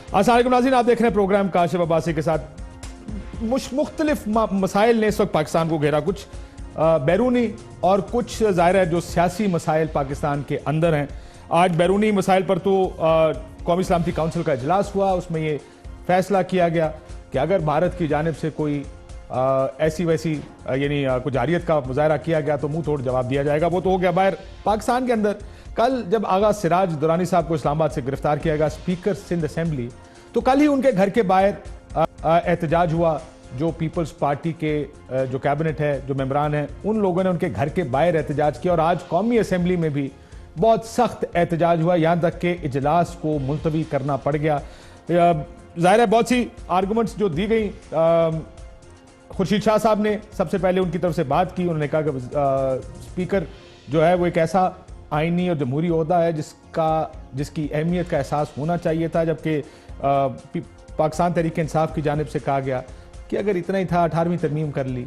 अस्सलाम नाज़रीन, आप देख रहे हैं प्रोग्राम काशिफ अब्बासी के साथ। मुख्तलिफ मसाइल ने इस वक्त पाकिस्तान को घेरा, कुछ बैरूनी और कुछ ज़ाहिर है जो सियासी मसाइल पाकिस्तान के अंदर हैं। आज बैरूनी मसाइल पर तो कौमी सलामती काउंसिल का इजलास हुआ, उसमें ये फैसला किया गया कि अगर भारत की जानिब से कोई ऐसी वैसी यानी कुछ जारियत का मुजाहरा किया गया तो मुंह तोड़ जवाब दिया जाएगा। वो तो हो गया बाहर। पाकिस्तान के अंदर कल जब आगा सिराज दुरानी साहब को इस्लामाबाद से गिरफ्तार किया गया स्पीकर सिंध असेंबली, तो कल ही उनके घर के बाहर एहतजाज हुआ। जो पीपल्स पार्टी के जो कैबिनेट है, जो मेंबरान हैं, उन लोगों ने उनके घर के बाहर एहतजाज किया और आज कौमी असेंबली में भी बहुत सख्त एहतजाज हुआ, यहाँ तक के इजलास को मुलतवी करना पड़ गया। ज़ाहिर है बहुत सी आर्गूमेंट्स जो दी गई। खुर्शीद शाह साहब ने सबसे पहले उनकी तरफ से बात की। उन्होंने कहा कि स्पीकर जो है वो एक ऐसा आईनी और जमहूरी ओहदा है जिसकी अहमियत का एहसास होना चाहिए था, जबकि पाकिस्तान तहरीक इंसाफ की जानिब से कहा गया कि अगर इतना ही था 18वीं तरमीम कर ली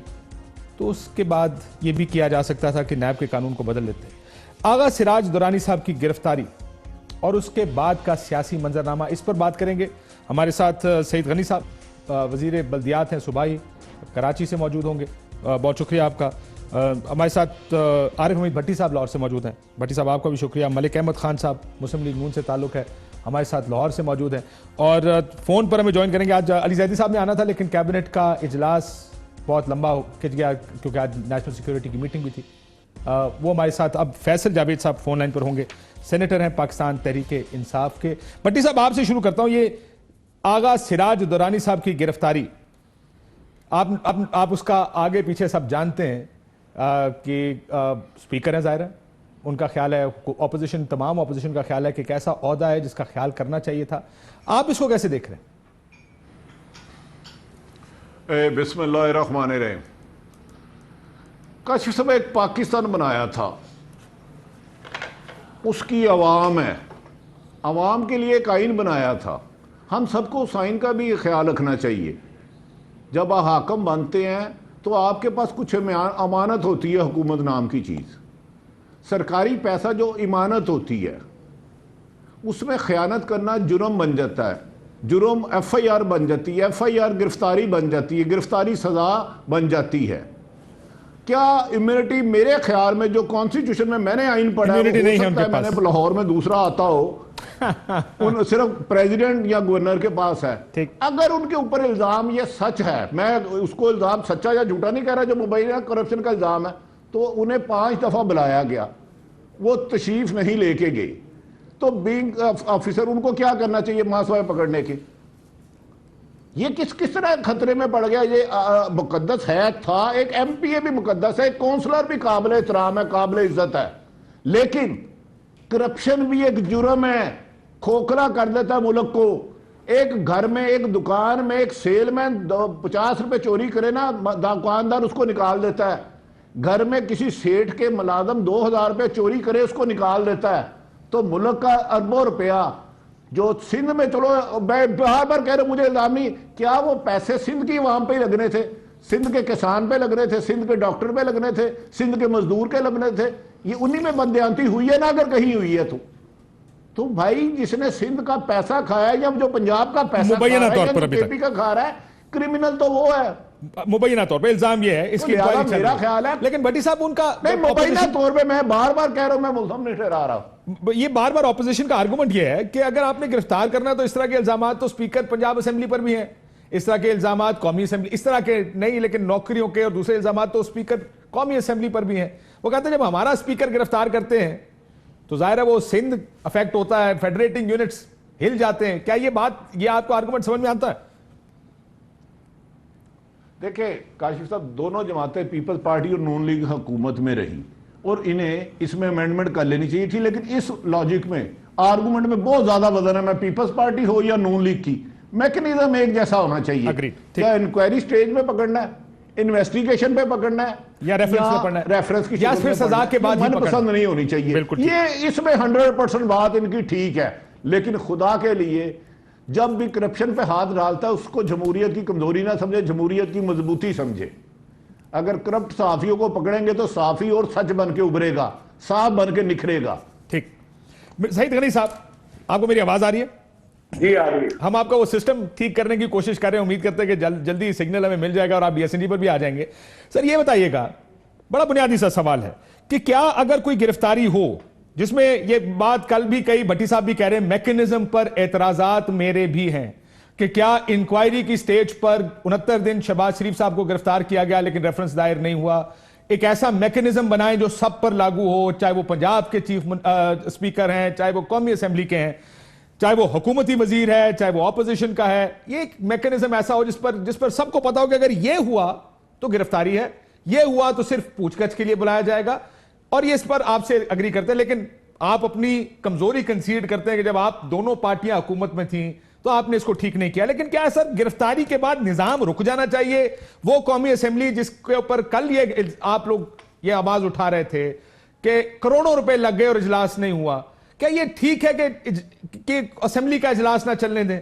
तो उसके बाद ये भी किया जा सकता था कि नैब के कानून को बदल लेते। आगा सिराज दुरानी साहब की गिरफ्तारी और उसके बाद का सियासी मंजरनामा, इस पर बात करेंगे। हमारे साथ सईद गनी साहब वजीर बल्दियात हैं, सूबाई कराची से मौजूद होंगे। बहुत शुक्रिया आपका। हमारे साथ आरिफ हमीद भट्टी साहब लाहौर से मौजूद हैं। भट्टी साहब आपका भी शुक्रिया। मलिक अहमद खान साहब मुस्लिम लीग नून से ताल्लुक़ है, हमारे साथ लाहौर से मौजूद हैं। और फ़ोन पर हमें ज्वाइन करेंगे। आज अली जैदी साहब ने आना था लेकिन कैबिनेट का इजलास बहुत लंबा खिंच गया क्योंकि आज नेशनल सिक्योरिटी की मीटिंग भी थी। वो हमारे साथ अब फैसल जावेद साहब फ़ोन लाइन पर होंगे, सेनेटर हैं पाकिस्तान तहरीक इंसाफ के। भट्टी साहब आपसे शुरू करता हूँ। ये आगा सिराज दुरानी साहब की गिरफ्तारी, आप उसका आगे पीछे सब जानते हैं कि स्पीकर है, ज़ाहिर है उनका ख्याल है, ऑपोजिशन तमाम ऑपोजिशन का ख्याल है कि कैसा ओहदा है जिसका ख्याल करना चाहिए था। आप इसको कैसे देख रहे हैं? बिस्मिल्लाहिर्रहमानिर्रहीम। काशिफ साहब, एक पाकिस्तान बनाया था, उसकी अवाम है, अवाम के लिए एक आइन बनाया था। हम सबको उस आइन का भी ख्याल रखना चाहिए। जब आप हाकम बनते हैं तो आपके पास कुछ अमानत होती है, हुकूमत नाम की चीज़, सरकारी पैसा जो इमानत होती है, उसमें ख़यानत करना जुर्म बन जाता है। जुर्म FIR बन जाती है, FIR गिरफ्तारी बन जाती है, गिरफ्तारी सज़ा बन जाती है। क्या इम्यूनिटी, मेरे ख्याल में जो कॉन्स्टिट्यूशन में मैंने आइन पढ़ा है, हो सकता है मैंने लाहौर में दूसरा आता हो, उन सिर्फ प्रेसिडेंट या गवर्नर के पास है। अगर उनके ऊपर इल्जाम ये सच है, मैं उसको इल्जाम सच्चा या झूठा नहीं कह रहा, जो मुबैना करप्शन का इल्जाम है, तो उन्हें 5 दफा बुलाया गया, वो तशरीफ नहीं लेके गए, तो बीइंग ऑफिसर उनको क्या करना चाहिए मासूम पकड़ने के? ये किस तरह खतरे में पड़ गया? ये मुकद्दस है था, एक MPA भी मुकद्दस है, एक काउंसलर भी काबिल एहतराम है, काबिल इज्जत है, लेकिन करप्शन भी एक जुर्म है, खोखला कर देता है मुल्क को। एक घर में, एक दुकान में एक सेलमैन 50 रुपए चोरी करे ना, दुकानदार उसको निकाल देता है। घर में किसी सेठ के मुलाजम 2000 रुपए चोरी करे, उसको निकाल देता है। तो मुल्क का अरबों रुपया जो सिंध में, चलो मैं बार बार कह रहा हूं, मुझे इल्जाम नहीं, क्या वो पैसे सिंध की अवाम पे ही लगने थे? सिंध के किसान पे लगने थे, सिंध के डॉक्टर पे लगने थे, सिंध के मजदूर के लगने थे। ये उन्हीं में बदयांती हुई है ना, अगर कहीं हुई है तो भाई जिसने सिंध का पैसा खाया या जो पंजाब का पैसा खा रहा है या जो KP का खा रहा है, क्रिमिनल तो वो है। मुबैना तौर पे इल्जाम ये है, इसकी मेरा ख्याल है। लेकिन भट्टी साहब उनका नहीं, मुबैना तौर पे मैं बार बार कह रहा हूं, मैं मुल्ज़म नहीं ठहरा रहा हूं। ये बार बार ऑपोजिशन का आर्गुमेंट ये है कि अगर आपने गिरफ्तार करना तो इस तरह के इल्जाम तो स्पीकर पंजाब असेंबली पर भी हैं, इस तरह के इल्जाम कौमी असेंबली, इस तरह के नहीं, लेकिन नौकरियों के और दूसरे इल्जाम तो स्पीकर कौमी असेंबली पर भी हैं। वो कहते हैं जब हमारा स्पीकर गिरफ्तार करते हैं तो जाहिर है वो सिंध अफेक्ट होता है, फेडरेटिंग यूनिट्स हिल जाते हैं। क्या ये बात, ये आपको आर्गुमेंट समझ में आता है? देखिए काशिफ साहब, दोनों जमातें पीपल्स पार्टी और नून लीग हुकूमत में रही और इन्हें इसमें अमेंडमेंट कर लेनी चाहिए थी, लेकिन इस लॉजिक में, आर्गुमेंट में बहुत ज्यादा वजन है। मैं पीपल्स पार्टी हो या नून लीग की, मैकेनिज्म एक जैसा होना चाहिए। क्या इंक्वायरी स्टेज में पकड़ना है, इन्वेस्टिगेशन पे पकड़ना है, या रेफरेंस पे पकड़ना है, रेफरेंस की या फिर सजा के बाद मन पसंद नहीं होनी चाहिए। ये इसमें 100% बात इनकी ठीक है, लेकिन खुदा के लिए जब भी करप्शन पे हाथ डालता है उसको जमहूरियत की कमजोरी ना समझे, जमहूरियत की मजबूती समझे। अगर करप्ट सहाफियों को पकड़ेंगे तो साफी और सच बन के उभरेगा, साफ बन के निखरेगा। ठीक, सईद गनी साहब, आपको मेरी आवाज आ रही है? जी आ रही है। हम आपका वो सिस्टम ठीक करने की कोशिश कर रहे हैं, उम्मीद करते हैं कि जल्दी सिग्नल हमें मिल जाएगा और आप बीएसएनडी पर भी आ जाएंगे। सर ये बताइएगा, बड़ा बुनियादी सा सवाल है कि क्या अगर कोई गिरफ्तारी हो, जिसमें ये बात कल भी कही, भट्टी साहब भी कह रहे हैं, मैकेनिज्म पर एतराजात मेरे भी हैं कि क्या इंक्वायरी की स्टेज पर 69 दिन शहबाज शरीफ साहब को गिरफ्तार किया गया लेकिन रेफरेंस दायर नहीं हुआ, एक ऐसा मैकेनिज्म बनाएं जो सब पर लागू हो, चाहे वो पंजाब के चीफ स्पीकर हैं, चाहे वो कौमी असेंबली के हैं, चाहे वो हुकूमती वजीर है, चाहे वो ऑपोजिशन का है। ये एक मैकेनिज्म ऐसा हो जिस पर सबको पता हो कि अगर ये हुआ तो गिरफ्तारी है, ये हुआ तो सिर्फ पूछताछ के लिए बुलाया जाएगा। और ये इस पर आपसे एग्री करते हैं, लेकिन आप अपनी कमजोरी कंसीड करते हैं कि जब आप दोनों पार्टियां हुकूमत में थी तो आपने इसको ठीक नहीं किया। लेकिन क्या सर गिरफ्तारी के बाद निजाम रुक जाना चाहिए? वो कौमी असेंबली जिसके ऊपर कल ये आप लोग ये आवाज उठा रहे थे कि करोड़ों रुपए लग गए और इजलास नहीं हुआ, क्या ये ठीक है कि असेंबली का इजलास ना चलने दें?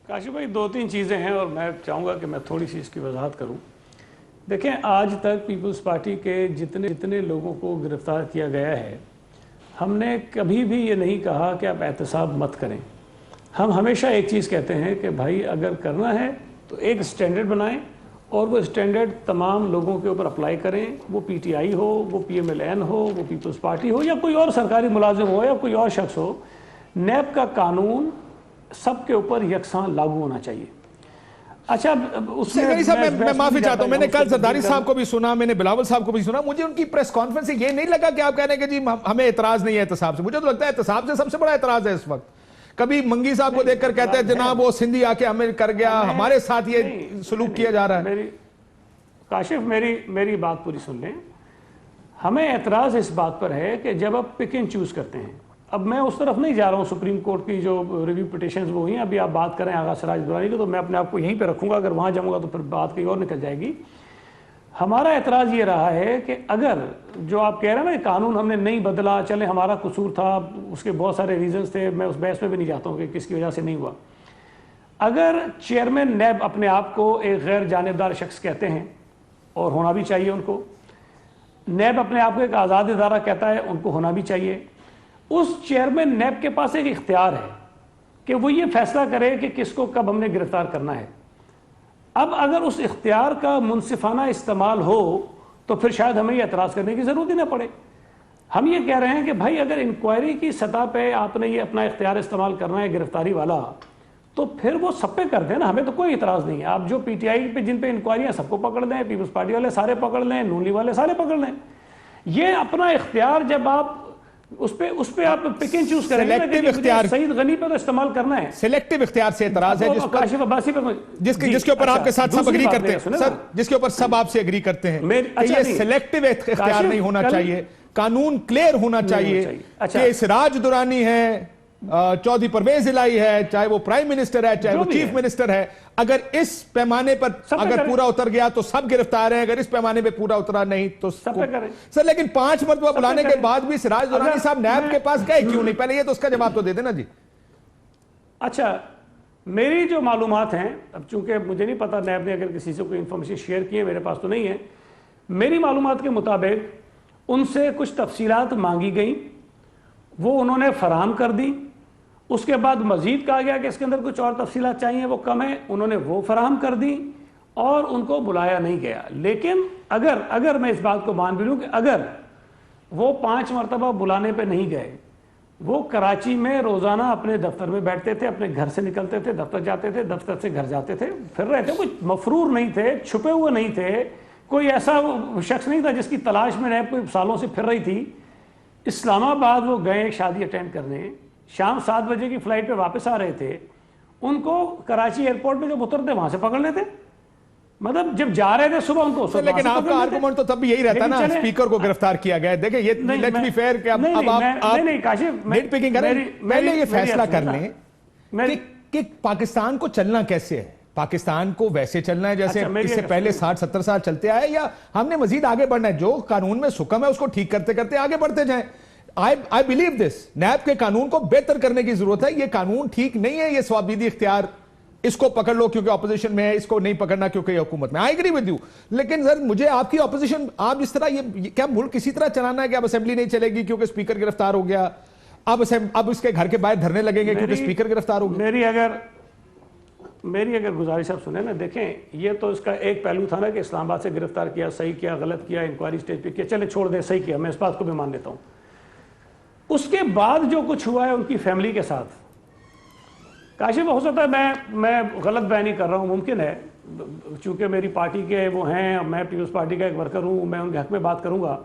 काशिफ भाई, दो तीन चीज़ें हैं और मैं चाहूँगा कि मैं थोड़ी सी इसकी वजाहत करूँ। देखें, आज तक पीपल्स पार्टी के जितने लोगों को गिरफ्तार किया गया है, हमने कभी भी ये नहीं कहा कि आप एहतसाब मत करें। हम हमेशा एक चीज़ कहते हैं कि भाई अगर करना है तो एक स्टैंडर्ड बनाएं और वो स्टैंडर्ड तमाम लोगों के ऊपर अप्लाई करें। वो पीटीआई हो, वो पीएमएलएन हो, वो पीपल्स पार्टी हो, या कोई और सरकारी मुलाजिम हो, या कोई और शख्स हो। नैब का कानून सबके ऊपर यकसां लागू होना चाहिए। अच्छा, उसमें साहब मैं माफी चाहता हूं, मैंने कल जरदारी साहब को भी सुना, मैंने बिलावल साहब को भी सुना, मुझे उनकी प्रेस कॉन्फ्रेंस से ये नहीं लगा कि आप कह रहे हैं कि जी हमें एतराज नहीं है एहतसाब से। मुझे तो लगता है एहतसाब से सबसे बड़ा एतराज है इस वक्त। कभी मंगी साहब को देखकर कहते हैं जनाब वो सिंधी आके हमें कर गया, हमारे साथ ये सुलूक किया जा रहा है। काशिफ, मेरी बात पूरी सुन लें। हमें एतराज इस बात पर है कि जब आप पिक एंड चूज करते हैं, अब मैं उस तरफ नहीं जा रहा हूँ, सुप्रीम कोर्ट की जो रिव्यू पिटिशंस वो हुई हैं, अभी आप बात करें आगा सिराज दुरानी की, तो मैं अपने आप को यहीं पे रखूँगा। अगर वहाँ जाऊँगा तो फिर बात कहीं और निकल जाएगी। हमारा एतराज़ ये रहा है कि अगर जो आप कह रहे हैं ना, कानून हमने नहीं बदला, चले हमारा कसूर था, उसके बहुत सारे रीजंस थे, मैं उस बहस में भी नहीं जाता हूँ कि किसकी वजह से नहीं हुआ। अगर चेयरमैन नैब अपने आप को एक गैर जानिबदार शख्स कहते हैं, और होना भी चाहिए उनको, नैब अपने आप को एक आज़ाद इदारा कहता है, उनको होना भी चाहिए। उस चेयरमैन नैब के पास एक इख्तियार है कि वो ये फैसला करे कि किसको कब हमने गिरफ्तार करना है। अब अगर उस इख्तियार का मुनसिफाना इस्तेमाल हो तो फिर शायद हमें ये एतराज़ करने की ज़रूरत ही ना पड़े। हम ये कह रहे हैं कि भाई अगर इंक्वायरी की सतह पे आपने ये अपना इख्तियार इस्तेमाल करना है गिरफ्तारी वाला, तो फिर वो सब पे कर दें ना, हमें तो कोई इतराज़ नहीं है। आप जो पीटीआई पे जिन पे इंक्वायरियाँ सबको पकड़ लें, पीपल्स पार्टी वाले सारे पकड़ लें, नून लीग वाले सारे पकड़ लें। ये अपना इख्तियार जब आप उस पे आप पिक एंड चूज करेंगे, सिलेक्टिव इख्तियार सईद गनी पे तो इस्तेमाल करना है। सिलेक्टिव इख्तियार से एतराज है जिसके ऊपर आपके साथ सब एग्री करते हैं सर, जिसके ऊपर सब आपसे एग्री करते हैं कि ये सिलेक्टिव इख्तियार नहीं होना चाहिए, कानून क्लियर होना चाहिए कि इस राज दुरानी है, चौधरी परवेज इलाही है, चाहे वो प्राइम मिनिस्टर है, चाहे वो चीफ मिनिस्टर है, अगर इस पैमाने पर अगर पूरा उतर गया तो सब गिरफ्तार हैं, अगर इस पैमाने पे पूरा उतरा नहीं तो सर। लेकिन 5 मरतबा बुलाने के बाद भी सिराज दुरानी साहब नैब के पास गए क्यों नहीं? पहले ये तो उसका जवाब तो दे देना जी। अच्छा, मेरी जो मालूमात हैं, अब चूंकि मुझे नहीं पता नैब ने अगर किसी से कोई इंफॉर्मेशन शेयर की है, मेरे पास तो नहीं है। मेरी मालूमात के मुताबिक उनसे कुछ तफसीलात मांगी गई, वो उन्होंने फराहम कर दी। उसके बाद मजीद कहा गया कि इसके अंदर कुछ और तफसीलात चाहिए, वो कम है, उन्होंने वो फराहम कर दी और उनको बुलाया नहीं गया। लेकिन अगर मैं इस बात को मान भी लूँ कि अगर वो 5 मरतबा बुलाने पे नहीं गए, वो कराची में रोज़ाना अपने दफ्तर में बैठते थे, अपने घर से निकलते थे, दफ्तर जाते थे, दफ्तर से घर जाते थे, फिर रहे थे, कोई मफरूर नहीं थे, छुपे हुए नहीं थे, कोई ऐसा शख्स नहीं था जिसकी तलाश में नैब कोई सालों से फिर रही थी। इस्लामाबाद वो गए एक शादी अटेंड करने, शाम 7 बजे की फ्लाइट पे वापस आ रहे थे, उनको कराची एयरपोर्ट में जब उतरते वहां से पकड़ लेते। मतलब जब जा रहे थे सुबह उनको, लेकिन आपका आर्गुमेंट तो तब भी यही रहता ना, स्पीकर को गिरफ्तार किया गया। देखिए ये लेट्स बी फेयर कि अब आप नहीं काशिफ, नेट पिकिंग करें, पहले ये फैसला कर लें कि पाकिस्तान को चलना कैसे है। पाकिस्तान को वैसे चलना है जैसे इससे पहले 60-70 साल चलते आए, या हमने मजीद आगे बढ़ना है? जो कानून में सुकम है उसको ठीक करते करते आगे बढ़ते जाएं। आई बिलीव दिस, नैब के कानून को बेहतर करने की जरूरत है। ये कानून ठीक नहीं है, ये स्वाबीदी इख्तियार, इसको पकड़ लो क्योंकि ऑपोजिशन में है, इसको नहीं पकड़ना क्योंकि हुकूमत में। आई एग्री विद यू, लेकिन सर मुझे आपकी ऑपोजिशन, आप जिस तरह ये क्या मुल्क किसी तरह चलाना है कि अब असेंबली नहीं चलेगी क्योंकि स्पीकर गिरफ्तार हो गया, अब इसके घर के बाहर धरने लगेंगे क्योंकि स्पीकर गिरफ्तार हो गए। मेरी अगर गुजारिश आप सुने ना, देखें ये तो इसका एक पहलू था ना कि इस्लामाबाद से गिरफ्तार किया, सही किया, गलत किया, इंक्वायरी स्टेज पे किया, चले छोड़ दे, सही किया, मैं इस बात को भी मान लेता हूँ। उसके बाद जो कुछ हुआ है उनकी फैमिली के साथ, काशिफ हो सकता है मैं गलत बयानी कर रहा हूँ, मुमकिन है, चूंकि मेरी पार्टी के वो हैं, मैं पीपल्स पार्टी का एक वर्कर हूँ, मैं उनके हक में बात करूँगा,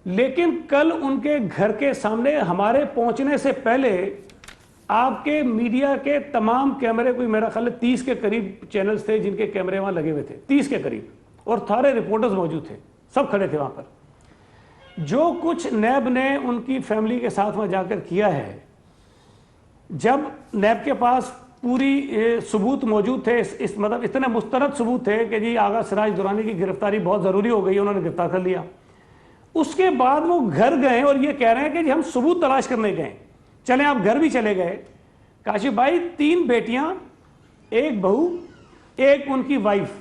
लेकिन कल उनके घर के सामने हमारे पहुँचने से पहले आपके मीडिया के तमाम कैमरे, कोई मेरा ख्याल है 30 के करीब चैनल्स थे जिनके कैमरे वहाँ लगे हुए थे, 30 के करीब, और सारे रिपोर्टर्स मौजूद थे, सब खड़े थे वहाँ पर। जो कुछ नैब ने उनकी फैमिली के साथ वहाँ जाकर किया है, जब नैब के पास पूरी सबूत मौजूद थे, इस मतलब इतने मुस्तरद सबूत थे कि जी आगा सिराज दुरानी की गिरफ्तारी बहुत ज़रूरी हो गई, उन्होंने गिरफ्तार कर लिया। उसके बाद वो घर गए और ये कह रहे हैं कि जी हम सबूत तलाश करने गए। चले आप घर भी चले गए काशिफ भाई, 3 बेटियां, 1 बहू, 1 उनकी वाइफ,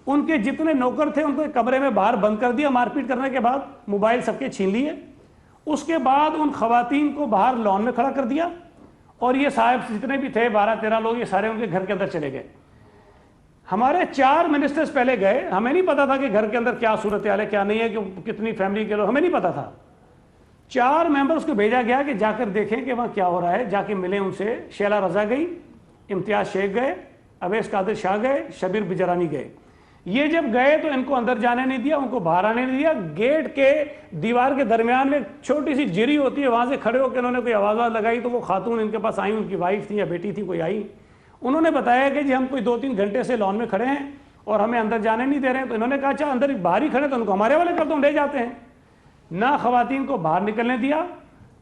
उनके जितने नौकर थे उनको कमरे में बाहर बंद कर दिया, मारपीट करने के बाद मोबाइल सबके छीन लिए। उसके बाद उन खवातीन को बाहर लॉन में खड़ा कर दिया और ये साहब जितने भी थे 12-13 लोग, ये सारे उनके घर के अंदर चले गए। हमारे 4 मिनिस्टर्स पहले गए, हमें नहीं पता था कि घर के अंदर क्या सूरत हाल है, क्या नहीं है, कि कितनी फैमिली के लोग, हमें नहीं पता था। 4 मेंबर्स को भेजा गया कि जाकर देखें कि वहाँ क्या हो रहा है, जाके मिले उनसे। शैला रजा गई, इम्तियाज शेख गए, अवैस कादिर शाह गए, शबीर बिजरानी गए। ये जब गए तो इनको अंदर जाने नहीं दिया, उनको बाहर आने नहीं दिया। गेट के दीवार के दरमियान में छोटी सी जिरी होती है, वहाँ से खड़े होकर उन्होंने कोई आवाज़ लगाई तो वो खातून इनके पास आई, उनकी वाइफ थी या बेटी थी, कोई आई। उन्होंने बताया कि जी हम कोई 2-3 घंटे से लॉन में खड़े हैं और हमें अंदर जाने नहीं दे रहे हैं। तो इन्होंने कहा अच्छा अंदर बाहर ही खड़े, तो उनको हमारे वाले कर दो, ले जाते हैं। ना खवातीन को बाहर निकलने दिया,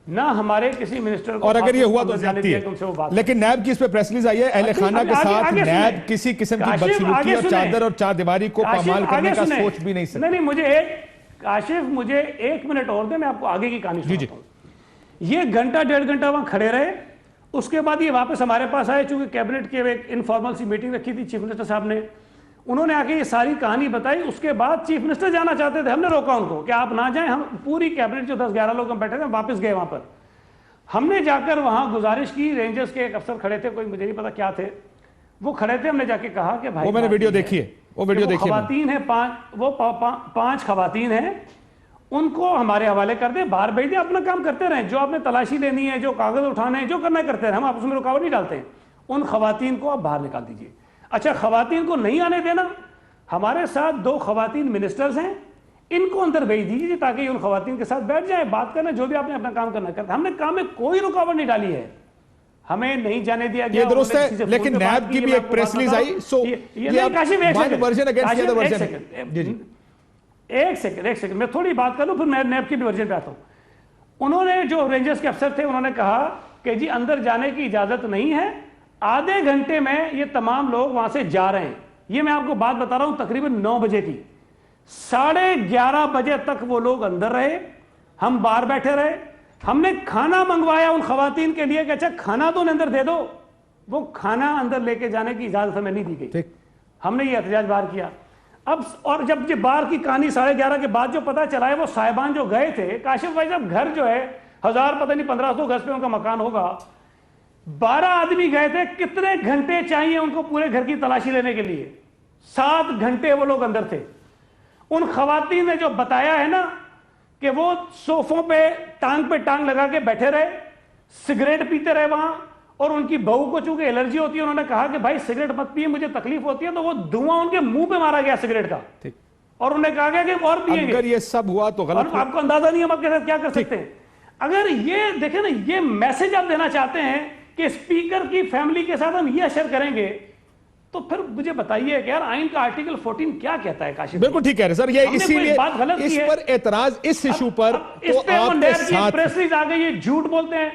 ना हमारे किसी मिनिस्टर को, और अगर ये हुआ तो ज्यादती है। लेकिन नैब की इस पे प्रेस रिलीज आई है, अहले खाना के साथ नैब किसी किस्म की बदसलूकी और चादर और चारदीवारी को पामाल करने का सोच भी नहीं सकता। नहीं, मुझे 1 मिनट और दे, मैं आपको आगे की कहानी सुनाता हूं। ये घंटा 1.5 घंटा वहां खड़े रहे, उसके बाद ये वापस हमारे पास आए, चूंकि कैबिनेट की एक इनफॉर्मल सी मीटिंग रखी थी चीफ मिनिस्टर साहब ने, उन्होंने आके ये सारी कहानी बताई। उसके बाद चीफ मिनिस्टर जाना चाहते थे, हमने रोका उनको कि आप ना जाएं, हम पूरी कैबिनेट जो 10-11 लोग हम बैठे थे, वापस गए वहां पर। हमने जाकर वहां गुजारिश की, रेंजर्स के एक अफसर खड़े थे, कोई मुझे नहीं पता क्या थे, वो खड़े थे, हमने जाके कहा कि भाई, वो मैंने वीडियो देखी है, वो वीडियो देखी है, खवातीन है 5 खवातीन हैं, उनको हमारे हवाले कर दे, बाहर भेज दे, अपना काम करते रहें, जो आपने तलाशी लेनी है, जो कागज उठाने हैं, जो करना है करते रहें, हम आपस में रुकावट नहीं डालते हैं। उन खवातीन को आप बाहर निकाल दीजिए। अच्छा, खवातीन को नहीं आने देना, हमारे साथ 2 खवातीन मिनिस्टर्स हैं, इनको अंदर भेज दीजिए ताकि उन खवातीन के साथ बैठ जाए, बात करना, जो भी आपने अपना काम करना करता। हमने काम में कोई रुकावट नहीं डाली है, हमें नहीं जाने दिया गया। ये दुरुस्त है, लेकिन नैब की भी एक प्रेस रिलीज आई। सो एक सेकंड मैं थोड़ी बात कर लूं, फिर मैं नैब की वर्जन पे आता हूं। उन्होंने, जो रेंजर्स के अफसर थे, उन्होंने कहा कि जी अंदर जाने की इजाजत नहीं है, आधे घंटे में ये तमाम लोग वहां से जा रहे हैं। ये मैं आपको बात बता रहा हूं तकरीबन 9 बजे की। 11:30 बजे तक वो लोग अंदर रहे, हम बाहर बैठे रहे। हमने खाना मंगवाया उन खवातीन के लिए कि अच्छा खाना तो उन्हें अंदर दे दो, वो खाना अंदर लेके जाने की इजाजत हमें नहीं दी गई। हमने ये एहतजाज बाहर किया। अब और जब ये बाहर की कहानी 11:30 के बाद जो पता चला है, वो साहिबान जो गए थे, काशिफ भाई साहब, घर जो है 1000 पता नहीं 1500 गज पे उनका मकान होगा, 12 आदमी गए थे। कितने घंटे चाहिए उनको पूरे घर की तलाशी लेने के लिए? 7 घंटे वो लोग अंदर थे। उन खवातीन ने जो बताया है ना कि वो सोफों पे टांग लगा के बैठे रहे, सिगरेट पीते रहे वहां, और उनकी बहू को चूंकि एलर्जी होती है, उन्होंने कहा कि भाई सिगरेट मत पिए, मुझे तकलीफ होती है, तो वो धुआं उनके मुंह पे मारा गया सिगरेट का, और उन्हें कहा गया कि और पिएंगे। अगर ये सब हुआ तो गलत, आपको अंदाजा नहीं हम आपके साथ क्या कर सकते हैं। अगर ये देखें ना, ये मैसेज आप देना चाहते हैं कि स्पीकर की फैमिली के साथ हम ये अशर करेंगे, तो फिर मुझे बताइए कि यार आइन का आर्टिकल 14 क्या कहता है? काशिफ बिल्कुल ठीक कह रहे सर, ये इसीलिए इस पर एतराज, इस इशू पर तो आपके साथ प्रेस रिलीज आ गई, ये झूठ बोलते हैं।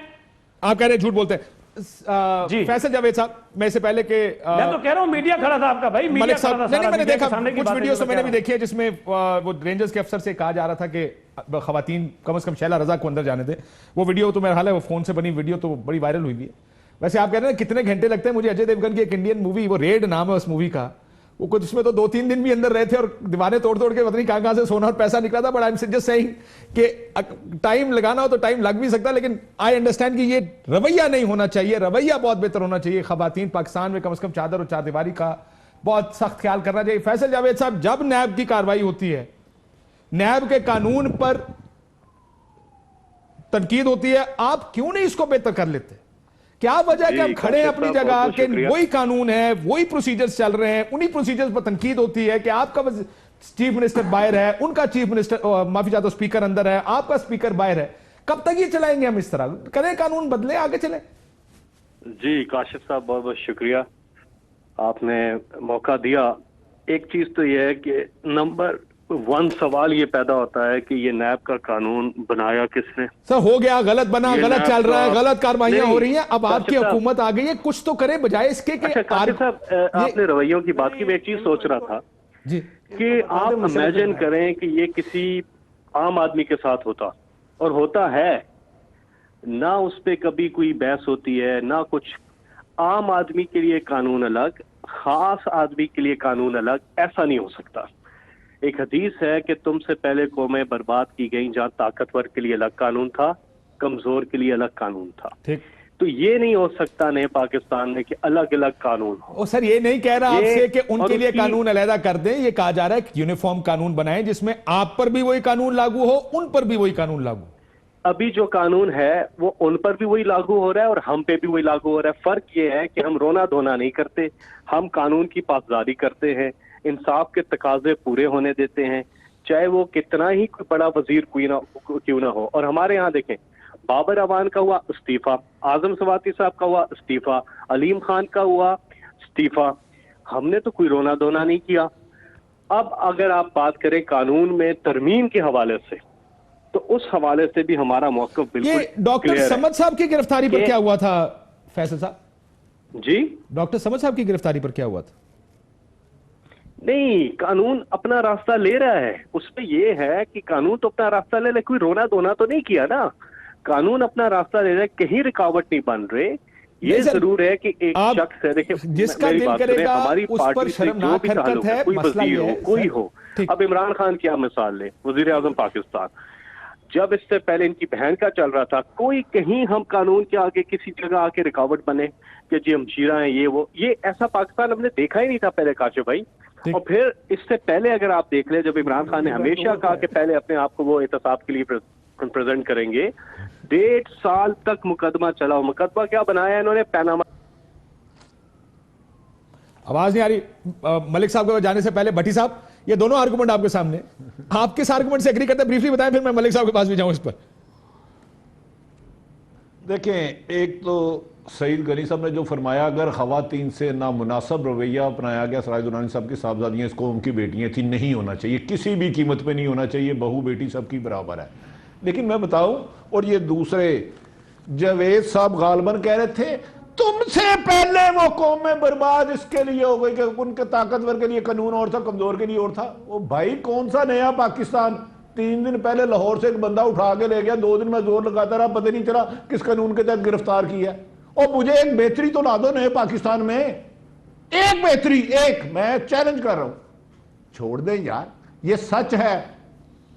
आप कह रहे हैं झूठ बोलते हैं। फैसल जावेद साहब, मैं इससे पहले के मैं तो कह रहा हूं मीडिया खड़ा था आपका, भाई मीडिया खड़ा था। नहीं, मैंने देखा कुछ वीडियोस तो मैंने भी देखी है जिसमें वो रेंजर्स के अफसर से कहा जा रहा था कि खवातीन कम से कम शैला रजा को अंदर जाने दे। वो वीडियो तो मेरा हाल है, वो फोन से बनी वीडियो तो बड़ी वायरल हुई भी है। वैसे आप कह रहे हैं कितने घंटे लगते हैं, मुझे अजय देवगन की एक इंडियन मूवी, वो रेड नाम है उस मूवी का, वो कुछ उसमें तो 2-3 दिन भी अंदर रहे थे और दीवारें तोड़ तोड़ के पता नहीं कहां से सोना और पैसा निकला था। But I am just saying कि टाइम लगाना हो तो टाइम लग भी सकता है, लेकिन आई अंडरस्टैंड कि ये रवैया नहीं होना चाहिए, रवैया बहुत बेहतर होना चाहिए। खवातीन पाकिस्तान में कम से कम चादर और चारदीवारी का बहुत सख्त ख्याल करना चाहिए। फैसल जावेद साहब, जब नैब की कार्रवाई होती है, नैब के कानून पर तनकीद होती है, आप क्यों नहीं इसको बेहतर कर लेते? क्या वजह कि आप खड़े हैं अपनी जगह के, वही कानून है, वही प्रोसीजर्स चल रहे हैं, उन्हीं प्रोसीजर्स पर तनकीद होती है कि आपका चीफ मिनिस्टर बाहर है, उनका चीफ मिनिस्टर माफी चाहता हूं स्पीकर अंदर है, आपका स्पीकर बाहर है। कब तक ये चलाएंगे हम इस तरह? करें कानून बदले, आगे चले। जी काशिफ साहब, बहुत बहुत शुक्रिया, आपने मौका दिया। एक चीज तो यह है कि नंबर 1 सवाल ये पैदा होता है कि ये नैब का कानून बनाया किसने? सर हो गया, गलत बना, गलत चल रहा है, गलत कार्रवाइयां हो रही हैं, अब आपकी काशिफ हुकूमत आ गई है, कुछ तो करे बजाय इसके कि अच्छा काशिफ साहब, आपने रवैयों की बात की, मैं एक चीज सोच रहा था जी कि आप इमेजिन करें कि ये किसी आम आदमी के साथ होता, और होता है ना, उस पे कभी कोई बहस होती है ना कुछ। आम आदमी के लिए कानून अलग, खास आदमी के लिए कानून अलग, ऐसा नहीं हो सकता। एक हदीस है कि तुमसे पहले कौमें बर्बाद की गई, जहां ताकतवर के लिए अलग कानून था, कमजोर के लिए अलग कानून था। ठीक, तो ये नहीं हो सकता नए पाकिस्तान में कि अलग अलग कानून हो। सर ये नहीं कह रहा आपसे कि उनके लिए उसकी- कानून अलहदा कर दें, ये कहा जा रहा है कि यूनिफॉर्म कानून बनाएं जिसमें आप पर भी वही कानून लागू हो, उन पर भी वही कानून लागू। अभी जो कानून है वो उन पर भी वही लागू हो रहा है और हम पे भी वही लागू हो रहा है। फर्क ये है कि हम रोना धोना नहीं करते, हम कानून की पासदारी करते हैं, इंसाफ के तकाजे पूरे होने देते हैं, चाहे वो कितना ही कोई बड़ा वजीर क्यों ना हो। और हमारे यहाँ देखें, बाबर अवान का हुआ इस्तीफा, आजम सवाती साहब का हुआ इस्तीफा, अलीम खान का हुआ इस्तीफा, हमने तो कोई रोना धोना नहीं किया। अब अगर आप बात करें कानून में तरमीम के हवाले से, तो उस हवाले से भी हमारा मौक़िफ़ बिल्कुल ये डॉक्टर क्लियर है। समद साहब की गिरफ्तारी पर क्या हुआ था फैसल साहब? जी, डॉक्टर समद साहब की गिरफ्तारी पर क्या हुआ था? नहीं, कानून अपना रास्ता ले रहा है, उसमें यह है कि कानून तो अपना रास्ता ले रहा है, कोई रोना धोना तो नहीं किया ना, कानून अपना रास्ता ले रहा है, कहीं रुकावट नहीं बन रहे। ये जरूर है कि एक शख्स है, देखिए जिसका दिल करेगा हमारी उस पर पार्टी से जो शर्मनाक भी हरकत ताल्लुक है, है, कोई मसला वजीर ये हो, है, कोई सर, हो। ठीक। अब इमरान खान की आप मिसाल ले, वजीर आजम पाकिस्तान, जब इससे पहले इनकी बहन का चल रहा था, कोई कहीं हम कानून के आगे किसी जगह आके रुकावट बने कि जी हम जीरा हैं, ये वो, ये ऐसा पाकिस्तान हमने देखा ही नहीं था पहले काशिफ भाई। और फिर इससे पहले अगर आप देख ले, जब इमरान खान ने हमेशा कहा कि पहले अपने आप को वो एहतसाब के लिए प्रेजेंट करेंगे, 1.5 साल तक मुकदमा चला। मुकदमा क्या बनाया इन्होंने? पैनामा। आवाज नहीं आ रही मलिक साहब को जाने से पहले। भट्टी साहब, ये दोनों आर्गुमेंट आपके सामने, आप किस आर्गुमेंट से एग्री करते हैं ब्रीफली बताएं, फिर मैं मलिक साहब के पास भी जाऊं इस पर। देखें, एक तो सईद गनी साहब ने जो फरमाया, अगर खवातीन से नामुनासिब रवैया अपनाया गया, सराय दुरानी साहब की साहबजादियाँ इस कौम की बेटियाँ थी, नहीं होना चाहिए, किसी भी कीमत पे नहीं होना चाहिए, बहू बेटी सबकी बराबर है। लेकिन मैं बताऊं, और ये दूसरे जावेद साहब गालबन कह रहे थे तुमसे पहले वो कौमें बर्बाद इसके लिए हो गई कि उनके ताकतवर के लिए कानून और था, कमजोर के लिए और था। वो भाई कौन सा नया पाकिस्तान? 3 दिन पहले लाहौर से एक बंदा उठा के ले गया, 2 दिन में जोर लगाता रहा, पता नहीं चला किस कानून के तहत गिरफ्तार किया। और मुझे एक बेहतरी तो ला दो नए पाकिस्तान में, एक बेहतरी, एक, मैं चैलेंज कर रहा हूं। छोड़ दें यार, ये सच है,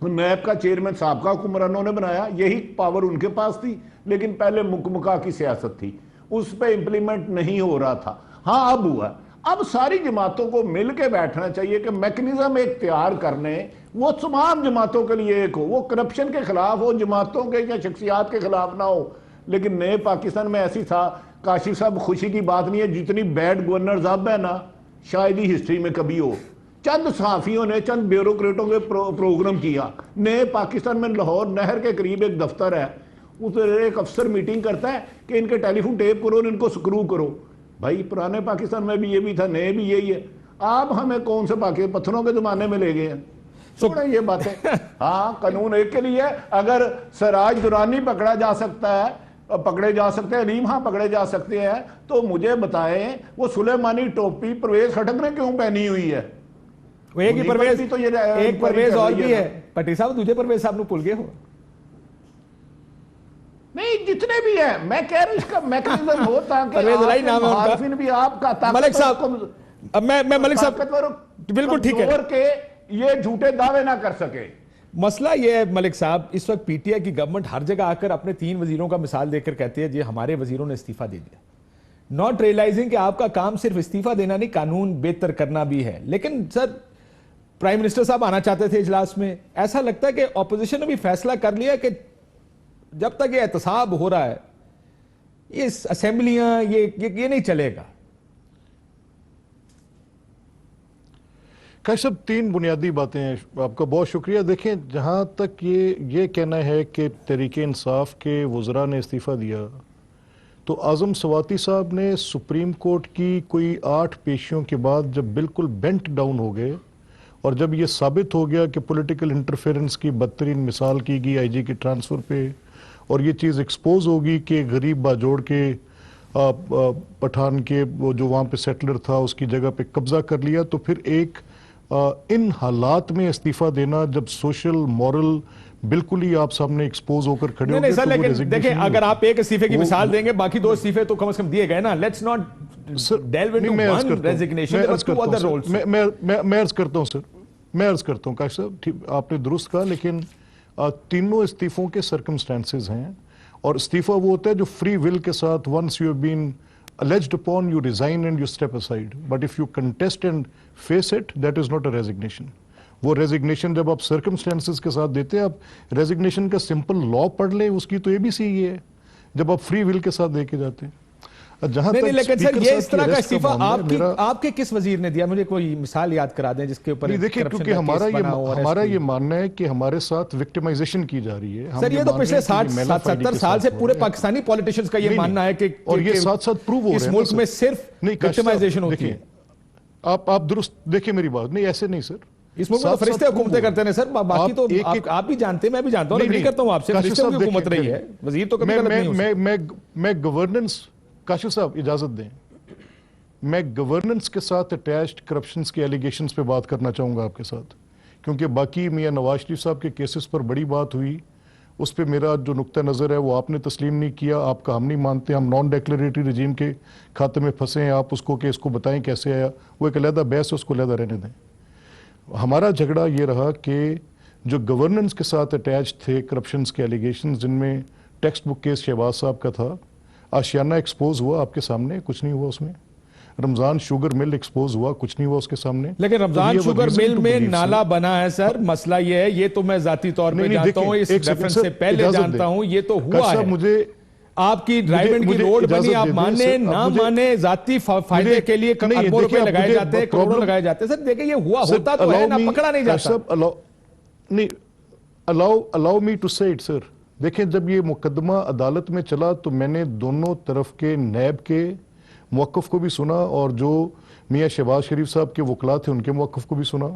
नैब का चेयरमैन साहब हुक्मरानों ने बनाया, यही पावर उनके पास थी, लेकिन पहले मुकमुका की सियासत थी, उस पर इंप्लीमेंट नहीं हो रहा था। हाँ अब हुआ। अब सारी जमातों को मिल के बैठना चाहिए कि मैकेनिज्म एक तैयार करने, वो तमाम जमातों के लिए एक हो, वो करप्शन के खिलाफ हो, जमातों के या शख्सियात के खिलाफ ना हो। लेकिन नए पाकिस्तान में ऐसी था, काशिफ साहब खुशी की बात नहीं है, जितनी बैड गवर्नर्स अब है ना, शायद ही हिस्ट्री में कभी हो। चंद सहाफियों ने, चंद ब्यूरोक्रेटों के प्रोग्राम किया। नए पाकिस्तान में लाहौर नहर के करीब एक दफ्तर है, उस एक अफसर मीटिंग करता है कि इनके टेलीफोन टेप करो, इनको स्क्रू करो। भाई पुराने पाकिस्तान में भी ये भी था, नए भी यही है। आप हमें कौन से पाकिस्तान पत्थरों के जमाने में ले गए हैं? छोड़े ये बातें। हाँ, कानून एक के लिए। अगर सराज दुरानी पकड़ा जा सकता है, पकड़े जा सकते हैं, अलीम हाँ पकड़े जा सकते हैं, तो मुझे बताएं वो सुलेमानी टोपी परवेज खटक ने क्यों पहनी हुई है? वो एक ही परवेज, तो ये एक परवेज और भी है पट्टी साहब, दूसरे परवेज साहब भूल गए हो। नहीं, जितने भी हैं, मैं कह रहा हूं इसका मैकेनिज्म हो ताकि परवेज लाई नाम है उनका। भी आपका मलिक साहब, अब मैं मलिक साहब ताकतवर बिल्कुल ठीक है, कमजोर के ये झूठे दावे ना कर सके। मसला यह है मलिक साहब, इस वक्त पीटीआई की गवर्नमेंट हर जगह आकर अपने 3 वजीरों का मिसाल देकर कहती है जी हमारे वजीरों ने इस्तीफा दे दिया, नॉट रियलाइजिंग कि आपका काम सिर्फ इस्तीफा देना नहीं, कानून बेहतर करना भी है। लेकिन सर प्राइम मिनिस्टर साहब आना चाहते थे इजलास में, ऐसा लगता है कि ऑपोजिशन ने भी फैसला कर लिया कि जब तक ये एहतसाब हो रहा है, ये असेंबलियां ये नहीं चलेगा। कई सब 3 बुनियादी बातें हैं। आपका बहुत शुक्रिया। देखें, जहाँ तक ये कहना है कि तहरीक इंसाफ के वज़रा ने इस्तीफ़ा दिया, तो आज़म सवाती साहब ने सुप्रीम कोर्ट की कोई 8 पेशियों के बाद जब बिल्कुल बेंट डाउन हो गए और जब ये साबित हो गया कि पॉलिटिकल इंटरफेरेंस की बदतरीन मिसाल की गई आईजी के ट्रांसफ़र पे, और ये चीज़ एक्सपोज होगी कि गरीब बाजोड़ के पठान के वो जो वहाँ पे सेटलर था उसकी जगह पे कब्जा कर लिया, तो फिर एक इन हालात में इस्तीफा देना, जब सोशल मॉरल बिल्कुल ही आप सामने एक्सपोज होकर खड़े हो नहीं गए, सर, तो वो लेकिन resignation देखिए नहीं अगर होती। आप एक इस्तीफे की मिसाल देंगे, बाकी 2 इस्तीफे तो कम से कम दिए गए ना। Let's not delve into one resignation, there were 2 other roles. मैं अर्ज करता हूं सर, मैं अर्ज करता हूं काश साहब, ठीक आपने दुरुस्त कहा, लेकिन तीनों इस्तीफों के सर्कमस्टेंसेस हैं, और इस्तीफा वो होता है जो फ्री विल के साथ, once you have been alleged upon, you resign and you step aside. But if you contest and face it, that is not a resignation. वो रेजिग्नेशन जब आप सर्कमस्टेंसेस के साथ देते हैं, आप रेजिग्नेशन का सिंपल लॉ पढ़ लें, उसकी तो एबीसी ही है, जब आप फ्री विल के साथ दे के जाते हैं। जहां नहीं, तक लेकिन सर स्पीकर ये साहब इस की तरह का arrest इस्तीफा मामला है, आपके किस वजीर ने दिया? मुझे कोई मिसाल याद करा दें जिसके ऊपर नहीं, देखिए, corruption क्योंकि का केस बना हो, arrest हमारा हुई। ये मानना है कि हमारे साथ विक्टिमाइजेशन की जा रही है। हम सर ये तो मान पिछले रहे हैं कि 60 ये मेला फाइडी 70 के साल से साथ पूरे हो रहा है। पाकिस्तानी पॉलिटिशियंस का ये नहीं, मानना है कि और ये साथ-साथ प्रूव हो रहा है इस ना मुल्क सर। में सिर्फ नहीं, काश साहब, विक्टिमाइजेशन होती देखिए, है। आप दुरुस्त देखिए मेरी बात, नहीं ऐसे नहीं सर, इस मुल्क में तो साथ-साथ फरिश्ते prove हुकूमतें हो करते हैं सर, बाकी तो आप भी जानते हैं, मैं भी जानता हूं, नहीं, एग्री नहीं, करता हूं आपसे, काशिफ फरिश्तों की साहब, हुकूमत देखिए, रही है, वजीर तो कभी गलत नहीं हो सकते। मैं गवर्नेंस, काशिफ साहब इजाजत दें, मैं गवर्नेंस के साथ अटैच्ड करप्शंस के एलिगेशंस पे बात करना चाहूंगा आपके साथ, क्योंकि बाकी मियां नवाज शरीफ साहब के केसेस पर बड़ी बात हुई, उस पर मेरा जो नुक्ता नज़र है वो आपने तस्लीम नहीं किया, आपका हम नहीं मानते, हम नॉन डेक्लेरेटरी रजीम के खाते में फंसे हैं, आप उसको कि इसको बताएं कैसे आया, वो एक अलहदा बहस है, उसको अलहदा रहने दें। हमारा झगड़ा ये रहा कि जो गवर्नेंस के साथ अटैच थे करप्शंस के एलिगेशन, जिनमें टेक्स्ट बुक केस शहबाज साहब का था, आशियाना एक्सपोज हुआ आपके सामने, कुछ नहीं हुआ उसमें, रमजान शुगर मिल एक्सपोज हुआ, कुछ नहीं हुआ उसके सामने। लेकिन रमजान तो शुगर मिल में नाला बना है सर, मसला ये है, ये तो मैं जाती तौर पे जानता हूं, इस रेफरेंस से पहले जानता हूं, ये तो हुआ है। मुझे आपकी ड्राइविंग की रोड बनी, आप माने ना माने, जाती फायदे के लिए अरबों रुपए लगाए जाते हैं, करोड़ों लगाए जाते हैं। सर देखिए ये हुआ होता तो है ना, पकड़ा नहीं जाता। नहीं, अलाउ मी टू से इट सर। देखें, जब ये मुकदमा अदालत में चला तो मैंने दोनों तरफ के नैब के मौक़िफ़ को भी सुना और जो मियां शहबाज शरीफ साहब के वकला थे उनके मौक़िफ़ को भी सुना,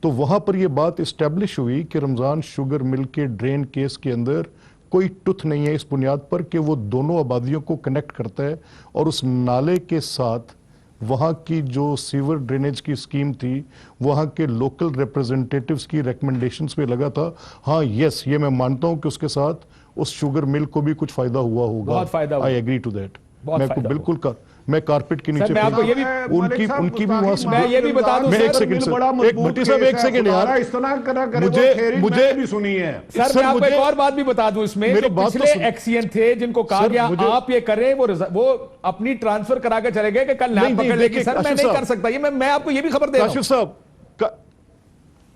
तो वहां पर यह बात इस्टेब्लिश हुई कि रमज़ान शुगर मिल के ड्रेन केस के अंदर कोई टुथ नहीं है, इस बुनियाद पर कि वो दोनों आबादियों को कनेक्ट करता है, और उस नाले के साथ वहाँ की जो सीवर ड्रेनेज की स्कीम थी, वहाँ के लोकल रिप्रेजेंटेटिव्स की रिकमेंडेशंस पे लगा था। हाँ, यस, ये मैं मानता हूँ कि उसके साथ उस शुगर मिल को भी कुछ फायदा हुआ होगा, बहुत फायदा हुआ। I agree to that. बहुत मैं फायदा बिल्कुल का मैं कारपेट के नीचे मैं आपको ये भी उनकी भी वहां से, मैं ये भी बता दूं मैं सर, एक सेकंड सर, एक भट्टी साहब एक सेकंड यार, इस तरह करा करे, मुझे भी सुनी है सर, मैं आपको एक और बात भी बता दूं इसमें, मेरी जो बात तो पिछले सुन। एक्सीएन थे जिनको कहा गया आप ये करें, वो अपनी ट्रांसफर करा के चले गए कि कल लैब पकड़ लेगी। सर मैं नहीं कर सकता ये, मैं आपको ये भी खबर दे रहा हूं।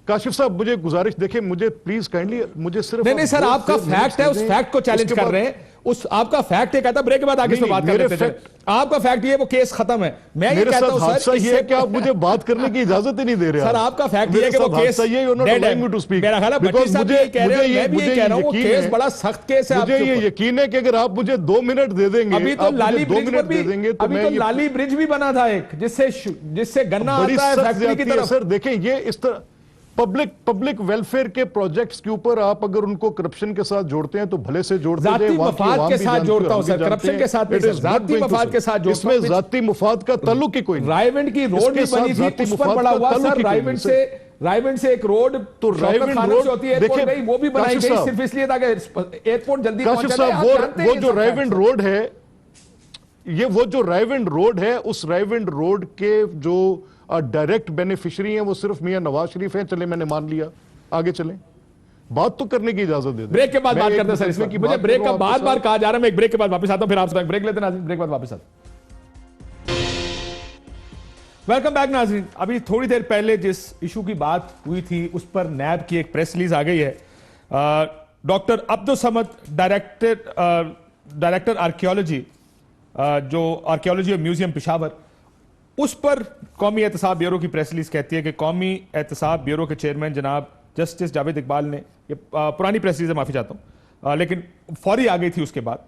काशिफ साहब मुझे गुजारिश, देखिए मुझे प्लीज काइंडली, मुझे सिर्फ नहीं सर, आपका फैक्ट है, उस फैक्ट को चैलेंज कर रहे हैं, उस आपका फैक्ट है, कहता ब्रेक के बाद आगे से बात कर लेते हैं। आपका फैक्ट ये वो केस खत्म है, मैं ये कहता हूं सर, ये है कि आप मुझे बात करने की इजाजत ही नहीं दे रहे। सर आपका फैक्ट ये है कि वो केस डेड है। मेरा ख्याल है भट्टी साहब ये कह रहे हैं, मैं भी ये कह रहा हूं, वो केस बड़ा सख्त केस है। मुझे ये यकीन है कि अगर आप मुझे 2 मिनट दे देंगे, अभी तो लाली ब्रिज पर भी, तो अभी तो लाली ब्रिज भी बना था एक, जिससे गन्ना आता है फैक्ट्री की तरफ। सर देखें, ये इस तरह पब्लिक वेलफेयर के प्रोजेक्ट्स के ऊपर आप अगर उनको करप्शन के साथ जोड़ते हैं तो भले से जोड़ते हैं, जाती मफाद के साथ जोड़ता हूं सर, करप्शन के साथ नहीं, जाती मफाद के साथ जोड़ता हूं। इसमें जाती मफाद का ताल्लुक ही कोई नहीं। रायविंड की रोड भी बनी थी, उस पर बड़ा हुआ सर, रायविंड से एक रोड तो रायविंड रोड होती है एयरपोर्ट गई, वो भी बनाई गई सिर्फ इसलिए ताकि एयरपोर्ट जल्दी पहुंच जाए। वो जो रायविंड रोड है, ये वो जो रायविंड रोड है, उस रायविंड रोड के जो डायरेक्ट बेनिफिशियरी हैं वो सिर्फ मियां नवाज शरीफ हैं। चले, मैंने मान लिया, आगे चलें, बात तो करने की इजाजत दे दें। ब्रेक के बाद मैं बात एक करते हैं सर, मुकदमे की मुझे बात ब्रेक कर का रहा हूं बार आपके बार साथ। कहा जा रहा है, मैं एक ब्रेक के बाद वापस आता हूं, फिर आपसे ब्रेक लेते हैं नाज़रीन, ब्रेक के बाद वापस आता वेलकम बैक नाज़रीन। अभी थोड़ी देर पहले जिस इशू की बात हुई थी उस पर नैब की एक प्रेस रिलीज आ गई है। Doctor Abdul Samad, director archaeology, जो आर्कियोलॉजी और म्यूजियम पेशावर, उस पर कौमी एहतसाब ब्यूरो की प्रेस रिलीज कहती है कि कौमी एहतसाब ब्यूरो के चेयरमैन जनाब जस्टिस जावेद इकबाल ने, ये पुरानी प्रेस रिलीज है, माफी चाहता हूं, लेकिन फौरी आ गई थी उसके बाद,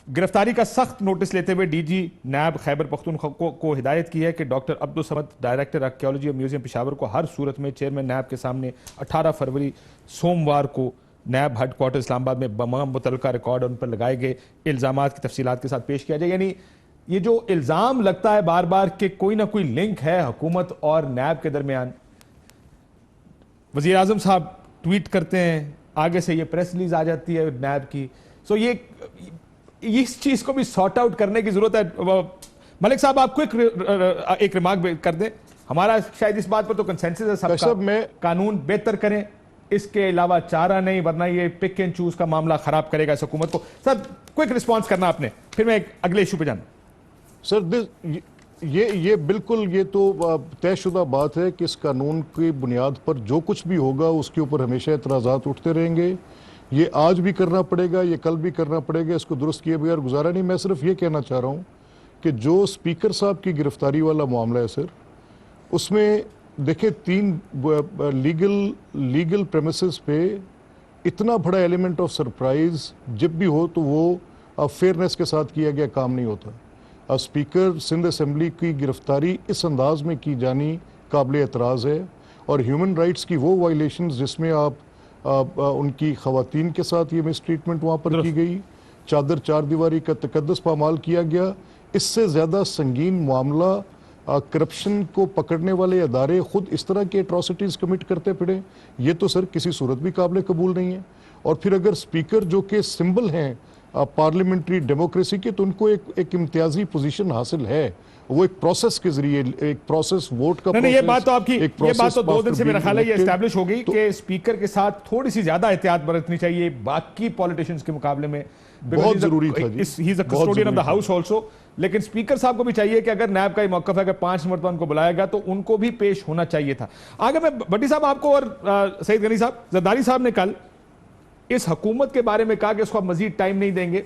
गिरफ्तारी का सख्त नोटिस लेते हुए डीजी नैब खैबर पख्तूनख्वा को हिदायत की है कि doctor Abdul Samad, director archaeology और म्यूजियम पेशावर को हर सूरत में चेयरमैन नैब के सामने 18 फरवरी सोमवार को नैब हेडक्वार्टर इस्लामाबाद में बमाम मुतल्लका रिकॉर्ड और उन पर लगाए गए इल्जामात की तफसीलात के साथ पेश किया जाए। यानी ये जो इल्जाम लगता है बार बार कि कोई ना कोई लिंक है हुकूमत और नैब के दरमियान, वज़ीर आज़म साहब ट्वीट करते हैं, आगे से ये प्रेस रिलीज आ जाती है नैब की। सो ये इस चीज को भी सॉर्ट आउट करने की जरूरत है। मलिक साहब, आपको एक रिमार्क कर दें, हमारा शायद इस बात पर तो कंसेंसस है सबका, कानून बेहतर करें, इसके अलावा चारा नहीं, वरना ये पिक एंड चूज का मामला खराब करेगा इस हुकूमत को। सर, क्विक रिस्पॉन्स करना आपने, फिर मैं एक अगले इशू पे जाना। सर, ये बिल्कुल, ये तो तयशुदा बात है कि इस कानून की बुनियाद पर जो कुछ भी होगा उसके ऊपर हमेशा एतराज़ात उठते रहेंगे। ये आज भी करना पड़ेगा, ये कल भी करना पड़ेगा, इसको दुरुस्त किए बगैर गुजारा नहीं। मैं सिर्फ ये कहना चाह रहा हूँ कि जो स्पीकर साहब की गिरफ्तारी वाला मामला है सर, उसमें देखिए 3 लीगल प्रेमिसेस पे इतना बड़ा एलिमेंट ऑफ सरप्राइज जब भी हो तो वो फेयरनेस के साथ किया गया काम नहीं होता। स्पीकर सिंध असेंबली की गिरफ्तारी इस अंदाज में की जानी काबिल एतराज़ है, और ह्यूमन राइट्स की वो वायलेशन जिसमें आप उनकी ख़वातीन के साथ ये मिसट्रीटमेंट वहाँ पर की गई, चादर चार दीवारी का तकद्दस पामाल किया गया, इससे ज़्यादा संगीन मामला करप्शन को पकड़ने वाले अदारे खुद इस तरह की एट्रॉसिटीज़ कमिट करते फिरे, ये तो सर किसी सूरत भी काबिल कबूल नहीं है। और फिर अगर स्पीकर जो कि सिंबल हैं पार्लियामेंट्री डेमोक्रेसी के, तो उनको एक इम्तियाजी पोजीशन हासिल है, वो एक प्रोसेस के जरिए, एक प्रोसेस वोट का नहीं, ये बात तो आपकी, ये बात तो 2 दिन से मेरा ख्याल है ये एस्टैब्लिश हो गई कि स्पीकर के साथ थोड़ी सी ज्यादा एहतियात बरतनी चाहिए बाकी पॉलिटिशियंस के मुकाबले में। बहुत जरूरी था जी, he is a custodian of the house also. लेकिन स्पीकर साहब को भी चाहिए कि अगर नैब का ये मौकफ है कि 5 मरतबा उनको बुलाएगा तो उनको भी पेश होना चाहिए था। आगे मैं भट्टी साहब आपको और सईद गनी साहब, जरदारी साहब ने कल इस हुकूमत के बारे में कहा कि उसको आप मजीद टाइम नहीं देंगे।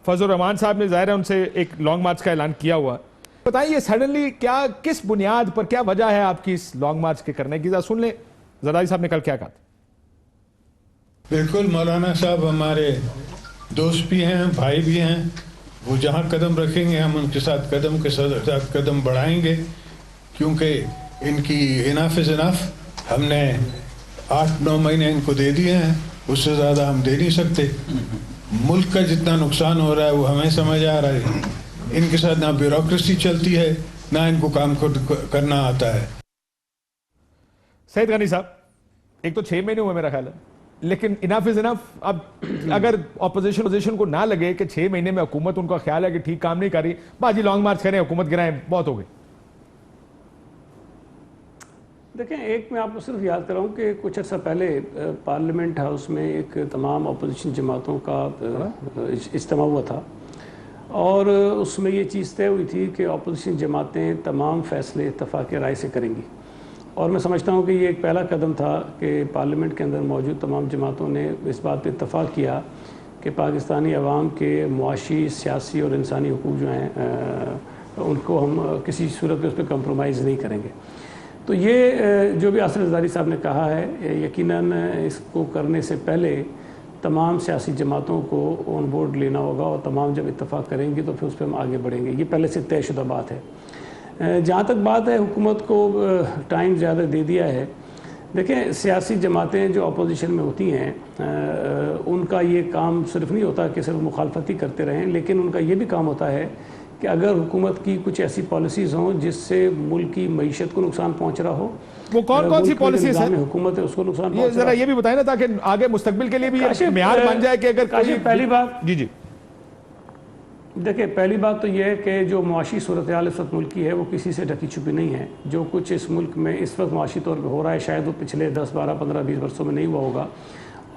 फजल रहमान साहब ने जाहिर है उनसे एक लॉन्ग मार्च का ऐलान किया हुआ। बताइए सडनली क्या, किस बुनियाद पर, क्या वजह है आपकी इस लॉन्ग मार्च के करने की? जरा सुन ले जरदारी साहब ने कल क्या कहा था। बिल्कुल, मौलाना साहब हमारे दोस्त भी हैं, भाई भी हैं, वो जहाँ कदम रखेंगे हम उनके साथ कदम के साथ कदम बढ़ाएंगे, क्योंकि इनकी इनाफ इज इनाफ। हमने 8-9 महीने इनको दे दिए हैं, उससे ज़्यादा हम दे नहीं सकते। मुल्क का जितना नुकसान हो रहा है वो हमें समझ आ रहा है। इनके साथ ना ब्यूरोक्रेसी चलती है, ना इनको काम खुद करना आता है। सईद गनी साहब, एक तो 6 महीने हुए मेरा ख्याल है, लेकिन इनफ इज इनफ। अब अगर ऑपोजिशन को ना लगे कि 6 महीने में हुकूमत, उनका ख्याल है कि ठीक काम नहीं कर रही, बाजी लॉन्ग मार्च करें, हुकूमत गिराएं, बहुत हो गई। देखें, एक मैं आपको सिर्फ याद कर रहा हूँ कि कुछ अर्सा पहले पार्लियामेंट हाउस में एक तमाम अपोजिशन जमातों का इज्तिमा हुआ था, और उसमें ये चीज़ तय हुई थी कि अपोजिशन जमातें तमाम फैसले इत्तफाक़ राय से करेंगी। और मैं समझता हूँ कि ये एक पहला कदम था कि पार्लियामेंट के अंदर मौजूद तमाम जमातों ने इस बात पर इत्तफाक़ किया कि पाकिस्तानी अवाम के मुआशी, सियासी और इंसानी हुकूक जो हैं उनको हम किसी सूरत में उस पर कंप्रोमाइज़ नहीं करेंगे। तो ये जो भी आसिफ जरदारी साहब ने कहा है, यकीनन इसको करने से पहले तमाम सियासी जमातों को ऑन बोर्ड लेना होगा, और तमाम जब इत्तफाक़ करेंगे तो फिर उस पर हम आगे बढ़ेंगे। ये पहले से तयशुदा बात है। जहाँ तक बात है हुकूमत को टाइम ज़्यादा दे दिया है, देखें सियासी जमातें जो अपोजिशन में होती हैं उनका ये काम सिर्फ नहीं होता कि सिर्फ मुखालफत ही करते रहें, लेकिन उनका ये भी काम होता है कि अगर हुकूमत की कुछ ऐसी पॉलिसीज़ हों जिससे मुल्क की मईशत को नुकसान पहुँच रहा हो, वो कौन सी पॉलिसीज है हुकूमत है उसको नुकसान ये जरा ये भी बताएं ना, ताकि आगे मुस्तकबिल के लिए भी ये म्यार बन जाए कि अगर पहली बात जी देखिए, पहली बात तो यह है कि जो मुआशी सूरत हाल इस वक्त मुल्क की है वो किसी से ढकी छुपी नहीं है। जो कुछ इस मुल्क में इस वक्त मुआशी तौर पर हो रहा है शायद वो पिछले 10, 12, 15, 20 वर्षों में नहीं हुआ होगा।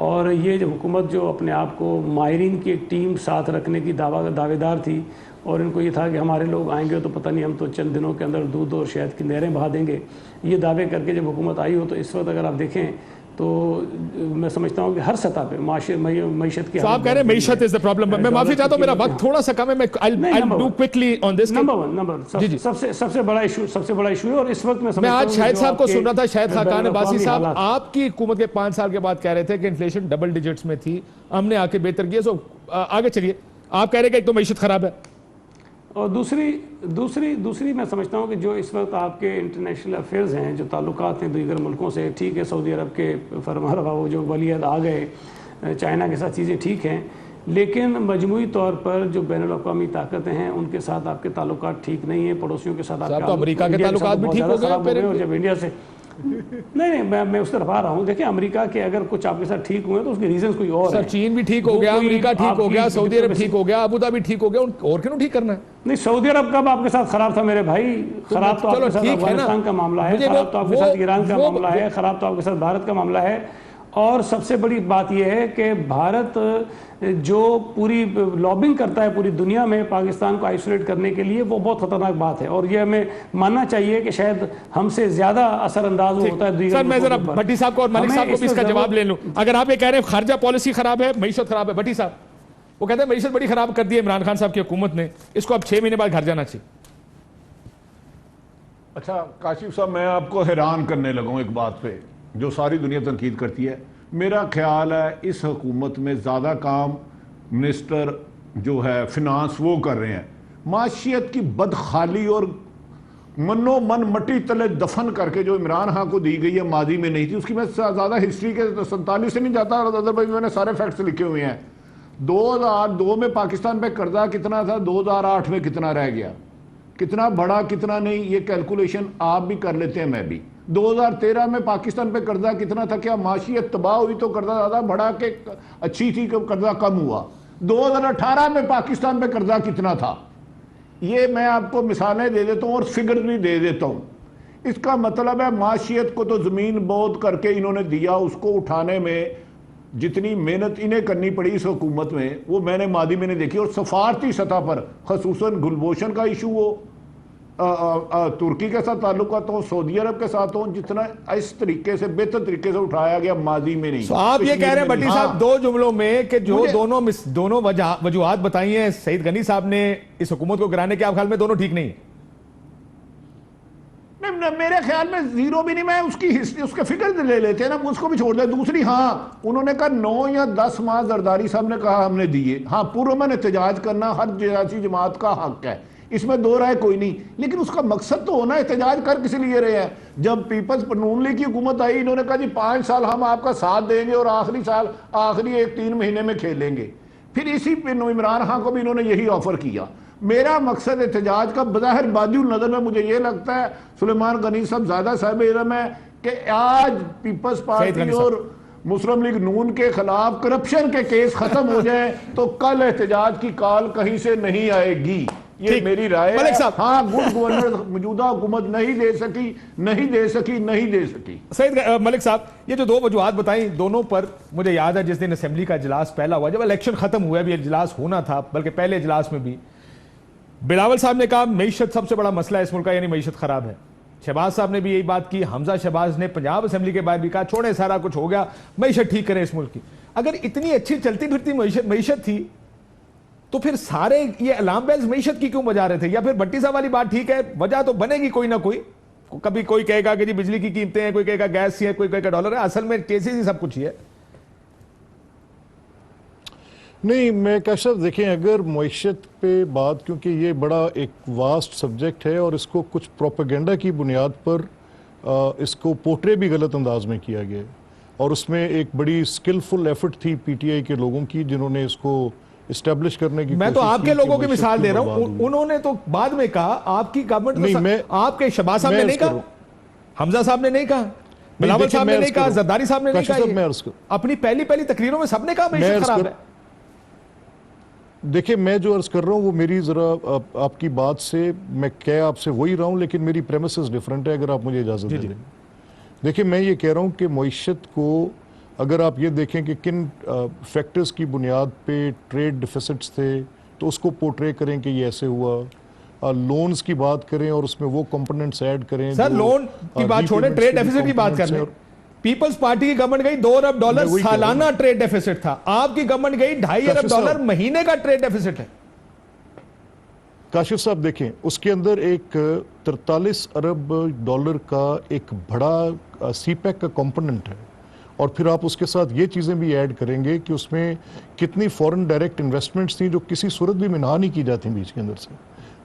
और ये जो हुकूमत जो अपने आप को माहिरीन की एक टीम साथ रखने की दावेदार थी, और इनको ये था कि हमारे लोग आएंगे तो पता नहीं हम तो चंद दिनों के अंदर दूध और शहद की नहरें बहा देंगे, ये दावे करके जब हुकूमत आई हो, तो इस वक्त अगर आप देखें तो मैं समझता हूँ कि हर सतह पे मईशत की, आप कह रहे हैं मईशत इज द प्रॉब्लम। मैं माफी चाहता हूं, मेरा वक्त थोड़ा सा कम है, मैं I do quickly on this. Number सबसे बड़ा इशू है। और इस वक्त मैं आज शाहिद साहब को सुन रहा था, शाहिद खाकान अब्बासी साहब आपकी हुकूमत के 5 साल के बाद कह रहे थे कि इन्फ्लेशन डबल डिजिट्स में थी, हमने आके बेहतर किया। सो आगे चलिए, आप कह रहे हैं कि एक तो मईशत खराब है, और दूसरी मैं समझता हूँ कि जो इस वक्त आपके इंटरनेशनल अफेयर्स हैं, जो ताल्लुकात हैं दीगर मुल्कों से, ठीक है सऊदी अरब के फरमारवा वो जो वलीअहद आ गए, चाइना के साथ चीज़ें ठीक हैं, लेकिन मजमूई तौर पर जो बैनुल-अक़वामी ताकतें हैं उनके साथ आपके ताल्लुकात ठीक नहीं है। पड़ोसियों के साथ आपके तो अमेरिका के ताल्लुकात भी ठीक हो गए, और जब इंडिया से नहीं मैं उस तरफ आ रहा हूँ। देखिए, अमेरिका के अगर कुछ आपके साथ ठीक हुए तो उसके रीजन कोई और सर, चीन भी ठीक हो गया, अमेरिका ठीक हो गया, सऊदी अरब ठीक हो गया, अबू धाबी ठीक हो गया, और क्यों ठीक करना है? नहीं, सऊदी अरब कब आपके साथ खराब था मेरे भाई? खराब तो आपके साथ अफगानिस्तान का मामला है, खराब तो आपके साथ ईरान का मामला है, खराब तो आपके साथ भारत का मामला है। और सबसे बड़ी बात यह है कि भारत जो पूरी लॉबिंग करता है पूरी दुनिया में पाकिस्तान को आइसोलेट करने के लिए, वो बहुत खतरनाक बात है। और ये हमें मानना चाहिए कि शायद हमसे ज्यादा असरअंदाज होता है। सर, मैं जरा भट्टी साहब को और मलिक साहब को भी इसका जवाब ले लूं। अगर आप ये कह रहे हैं खारजा पॉलिसी खराब है, मईशत खराब है, भट्टी साहब वो कहते हैं मईशत बड़ी खराब कर दी है इमरान खान साहब की हुकूमत ने, इसको अब 6 महीने बाद घर जाना चाहिए। अच्छा काशिफ साहब, मैं आपको हैरान करने लगा हूं एक बात पे जो सारी दुनिया तनकीद करती है। मेरा ख्याल है इस हुकूमत में ज़्यादा काम मिनिस्टर जो है फिनांस वो कर रहे हैं। माशियत की बदखाली और मनो मन मट्टी तले दफन करके जो इमरान खान को दी गई है माजी में नहीं थी, उसकी मैं ज़्यादा हिस्ट्री के 47 से नहीं जाता, अदरवाइज मैंने सारे फैक्ट्स लिखे हुए हैं। 2002 में पाकिस्तान पे कर्जा कितना था, 2008 में कितना रह गया, कितना बढ़ा कितना नहीं, ये कैलकुलेशन आप भी कर लेते हैं, मैं भी। 2013 में पाकिस्तान पे कर्जा कितना था, क्या माशियत तबाह हुई तो कर्जा ज़्यादा बढ़ा के अच्छी थी, कर्जा कम हुआ? 2018 में पाकिस्तान पे कर्जा कितना था, ये मैं आपको मिसालें दे देता हूँ और फिगर भी दे देता हूँ। इसका मतलब है माशियत को तो ज़मीन बोध करके इन्होंने दिया, उसको उठाने में जितनी मेहनत इन्हें करनी पड़ी इस हुकूमत में, वो मैंने मादी में नहीं देखी। और सफारती सतह पर खसूसन गुलभूषण का इशू हो, तुर्की के साथ ताल्लुकात हो, सऊदी अरब के साथ हो, जितना इस तरीके से बेहतर तरीके से उठाया गया माजी में नहीं। तो आप ये कह रहे हैं भट्टी साहब 2 जुमलों में कि जो दोनों वजूहात बताई हैं सईद गनी साहब ने इस हुकूमत को गिराने के, आप ख्याल में दोनों ठीक नहीं है? मेरे ख्याल में जीरो भी नहीं, मैं उसकी हिस्ट्री उसके फिगर ले लेते हैं ना, उसको भी छोड़ दे। दूसरी, हाँ उन्होंने कहा 9 या 10 माह जरदारी साहब ने कहा हमने दिए, हाँ पुरअमन एहतजाज करना हर सियासी जमात का हक है, इसमें दो राय कोई नहीं, लेकिन उसका मकसद तो होना, एहतजाज कर किस लिए रहे हैं? जब पीपल्स नून लीग की हुकूमत आई, इन्होंने कहा जी 5 साल हम आपका साथ देंगे और आखिरी साल आखिरी 1-3 महीने में खेलेंगे। फिर इसी पे इमरान खान को भी इन्होंने यही ऑफर किया। मेरा मकसद एहतजाज का बज़ाहिर बादिउल नज़र में मुझे ये लगता है सुलेमान गनी साहब ज़्यादा साहिब इल्म है कि आज पीपल्स पार्टी और मुस्लिम लीग नून के खिलाफ करप्शन के केस खत्म हो जाए तो कल एहतजाज की कॉल कहीं से नहीं आएगी, ये मेरी राय है। हाँ, गुड गवर्नर मौजूदा हुकूमत नहीं दे सकी। सईद मलिक साहब, ये जो 2 वजूहात बताई, दोनों पर मुझे याद है जिस दिन असेंबली का इजलास पहला हुआ, जब इलेक्शन खत्म हुआ, अभी इजलास होना था, बल्कि पहले इजलास में भी बिलावल साहब ने कहा मईशत सबसे बड़ा मसला है इस मुल्क का, यानी मईशत खराब है। शहबाज साहब ने भी यही बात की, हमजा शहबाज ने पंजाब असेंबली के बाद भी कहा छोड़े सारा कुछ हो गया, मईशत ठीक करें इस मुल्क की। अगर इतनी अच्छी चलती फिरती मईशत थी तो फिर सारे ये अलार्म बेल्स मईशत की क्यों बजा रहे थे? या फिर भट्टी साहब वाली बात ठीक है, वजह तो बनेगी कोई ना कोई, कभी कोई कहेगा कि जी बिजली की कीमतें हैं, कोई कहेगा गैस है, कोई कहेगा डॉलर है, असल में केसेस ही सब कुछ ही है। नहीं, मैं कैशफ देखें, अगर मईशत पे बात, क्योंकि ये बड़ा एक वास्ट सब्जेक्ट है और इसको कुछ प्रोपेगेंडा की बुनियाद पर इसको पोर्ट्रे भी गलत अंदाज में किया गया, और उसमें एक बड़ी स्किलफुल एफर्ट थी पीटीआई के लोगों की जिन्होंने इसको इस्टेब्लिश करने की। मैं तो आपके लोगों की मिसाल दे रहा हूं, उन्होंने तो बाद में कहा, आपकी गवर्नमेंट नहीं, आपके शहबाज साहब ने नहीं कहा, हमजा साहब ने नहीं कहा, बिलावल साहब ने नहीं कहा, जरदारी साहब ने नहीं कहा, अपनी पहली तकरीरों में सबने कहा मईशत खराब है। देखिए, मैं जो अर्ज कर रहा हूँ वो मेरी जरा आपकी बात से मैं कह आपसे वही रहा हूँ, लेकिन मेरी प्रेमिसेस डिफरेंट है, अगर आप मुझे इजाजत जी, दे जी। दें। देखिए, मैं ये कह रहा हूँ कि मईशत को अगर आप ये देखें कि किन फैक्टर्स की बुनियाद पे ट्रेड डिफिसिट्स थे, तो उसको पोर्ट्रे करें कि ये ऐसे हुआ। लोन्स की बात करें और उसमें वो कंपोनेंट्स ऐड करें सर जो, लोन की बात छोड़े, repayments ट्रेड के जो डेफिसिट की बात कर components लें। हैं और- पीपल्स पार्टी की गवर्नमेंट गई $2 अरब मैं वही कह रहा हूं। सालाना ट्रेड डेफिसिट था, आपकी गवर्नमेंट गई $2.5 अरब काशिफ साहब। महीने का ट्रेड डेफिसिट है। काशिफ साहब देखें, उसके अंदर एक 43 अरब डॉलर का एक बड़ा सीपैक का कंपोनेंट है, और फिर आप उसके साथ ये चीज़ें भी ऐड करेंगे कि उसमें कितनी फॉरेन डायरेक्ट इन्वेस्टमेंट्स थी जो किसी सूरत भी मिना नहीं की जाती बीच के अंदर से।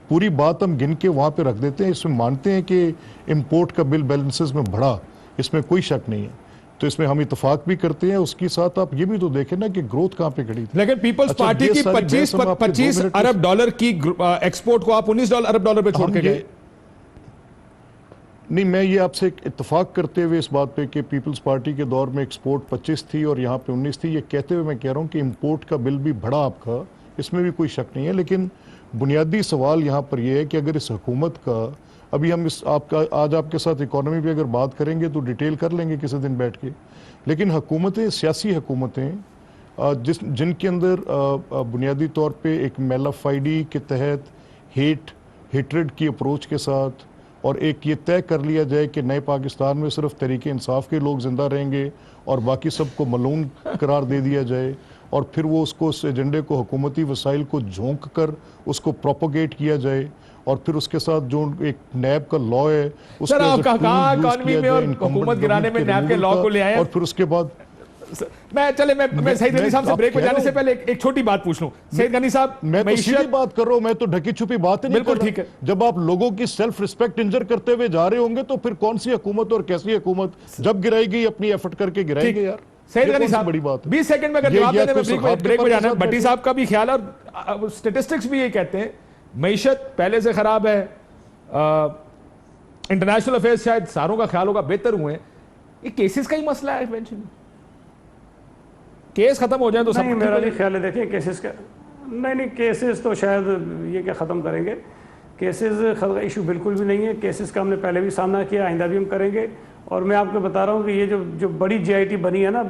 पूरी बात हम गिन के वहाँ पे रख देते हैं, इसमें मानते हैं कि इंपोर्ट का बिल बैलेंसेस में बढ़ा, इसमें कोई शक नहीं है, तो इसमें हम इतफाक भी करते हैं। उसके साथ आप ये भी तो देखें ना कि ग्रोथ कहाँ पे खड़ी थी। लेकिन पीपल्स अच्छा, पार्टी ये की सारी बहस हम आपके 25 2 मिनट में- अरब डॉलर की एक्सपोर्ट को आप $19 अरब पे छोड़ हम के ये- गए। नहीं, मैं ये आपसे एक इत्तेफाक करते हुए इस बात पे कि पीपल्स पार्टी के दौर में एक्सपोर्ट 25 थी और यहाँ पे 19 थी, ये कहते हुए मैं कह रहा हूँ कि इंपोर्ट का बिल भी बढ़ा आपका, इसमें भी कोई शक नहीं है। लेकिन बुनियादी सवाल यहाँ पर यह है कि अगर इस हुकूमत का, अभी हम इस आपका आज आपके साथ इकोनॉमी पे अगर बात करेंगे तो डिटेल कर लेंगे किसी दिन बैठ के, लेकिन हुकूमतें, सियासी हुकूमतें जिनके अंदर बुनियादी तौर पे एक मेलाफाइडी के तहत हेट्रेड की अप्रोच के साथ, और एक ये तय कर लिया जाए कि नए पाकिस्तान में सिर्फ तरीके इंसाफ के लोग जिंदा रहेंगे और बाकी सबको मलून करार दे दिया जाए, और फिर वो उसको, उस एजेंडे को, हुकूमती वसाइल को झोंक कर उसको प्रोपोगेट किया जाए, और फिर उसके साथ जो एक नैब का लॉ है उसको सर, as a आपका tool कहा use इकॉनमी किया में जाए और incumbent हुकूमत गिराने में government नैब के removal लॉ का, को ले आए। और फिर उसके बाद मैं सईद गनी साहब से मैं ब्रेक पे कह रहा जाने से हूं- पहले एक छोटी बात पूछ लूं। सईद गनी साहब, मैं तो सीधी मईशत, बात कर रहा हूं, मैं तो ढकी छुपी बात ही नहीं बिल्कुल कर रहा। ठीक है। जब आप लोगों की सेल्फ रिस्पेक्ट इंजर करते हुए जा रहे होंगे तो फिर कौन सी हुकूमत और कैसी हुकूमत जब गिराएगी, अपनी एफर्ट करके गिराएंगे यार। सईद ये गनी कौन सी साहब, बड़ी बात है? 20 सेकंड में अगर ये जवाब या देने में तो ब्रेक आपके पे पास जाना, साथ भट्टी बैठे- साहब का भी ख्याल, और स्टेटिस्टिक्स भी ये कहते हैं मईशत पहले से खराब है, इंटरनेशनल अफेयर्स शायद सारों का ख्याल होगा बेहतर हुए हैं। ये केसेस का ही मसला है इवेंचुअली, केस खत्म हो जाए तो सब नहीं, ठीक मेरा हो नहीं जाए। ख्याल है। देखिए केसेस का, नहीं केसेस तो शायद ये क्या ख़त्म करेंगे, केसेस इशू बिल्कुल भी नहीं है। केसेस का हमने पहले भी सामना किया, आइंदा भी हम करेंगे। और मैं आपको बता रहा हूँ कि ये जो बड़ी JIT बनी है ना,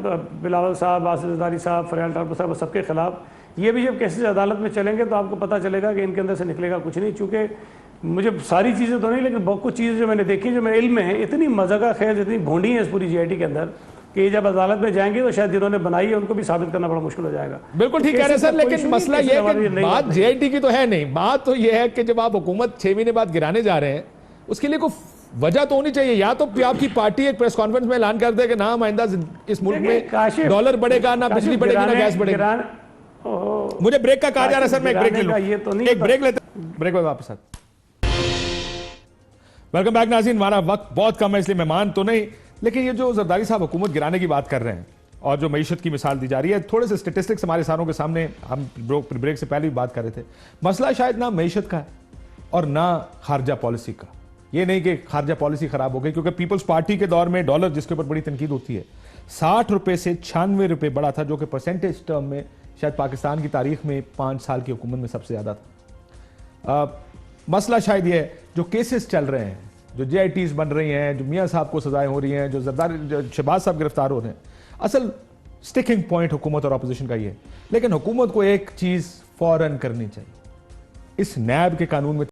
बिलावल साहब, आसिफ ज़रदारी साहब, फरियाल ठाकुर साहब, सबके खिलाफ, ये भी जब केसेस अदालत में चलेंगे तो आपको पता चलेगा कि इनके अंदर से निकलेगा कुछ नहीं। चूँकि मुझे सारी चीज़ें तो नहीं, लेकिन बहुत कुछ चीज़ें जो मैंने देखी, जो मेरे इल्म में है, इतनी मज़ा खेज, इतनी भोंडी है इस पूरी JIT के अंदर कि जब अदालत में जाएंगे तो शायद जिन्होंने बनाई है उनको भी साबित करना बड़ा मुश्किल हो जाएगा। बिल्कुल ठीक कह रहे हैं सर, लेकिन मसला ये है कि बात नहीं, JIT की तो है नहीं, बात तो ये है कि जब आप हुकूमत 6 महीने बाद गिराने जा रहे हैं, उसके लिए कोई वजह तो होनी चाहिए। या तो आपकी पार्टी एक प्रेस कॉन्फ्रेंस में ऐलान कर दे कि ना आइंदा इस मुल्क में डॉलर बढ़ेगा, ना बिजली बढ़ेगी, ना गैस बढ़ेगी। मुझे ब्रेक का कहा जा रहा है सर, मैं एक ब्रेक ले लूं। ये तो नहीं एक ब्रेक लेते, ब्रेक में वापस आते। वेलकम बैक नाज़रीन, हमारा वक्त बहुत कम है इसलिए मैं मान तो नहीं, लेकिन ये जो जरदारी साहब हुकूमत गिराने की बात कर रहे हैं और जो मईशत की मिसाल दी जा रही है, थोड़े से स्टेटिस्टिक्स हमारे सारों के सामने, हम ब्रेक से पहले भी बात कर रहे थे। मसला शायद ना मईशत का है और ना खारजा पॉलिसी का। ये नहीं कि खारजा पॉलिसी खराब हो गई, क्योंकि पीपल्स पार्टी के दौर में डॉलर, जिसके ऊपर बड़ी तनकीद होती है, 60 रुपए से 96 रुपए बढ़ा था, जो कि परसेंटेज टर्म में शायद पाकिस्तान की तारीख में 5 साल की हुकूमत में सबसे ज्यादा था। मसला शायद ये है, जो केसेस चल रहे हैं, जो JITs बन रही हैं, जो मियाँ साहब को सजाएं हो रही हैं, जो शहबाज साहब गिरफ्तार हो रहे हैं, असल स्टिकिंग पॉइंट हुकूमत और अपोजिशन का ये है। लेकिन हुकूमत को एक चीज फौरन करनी चाहिए, इस नैब के कानून में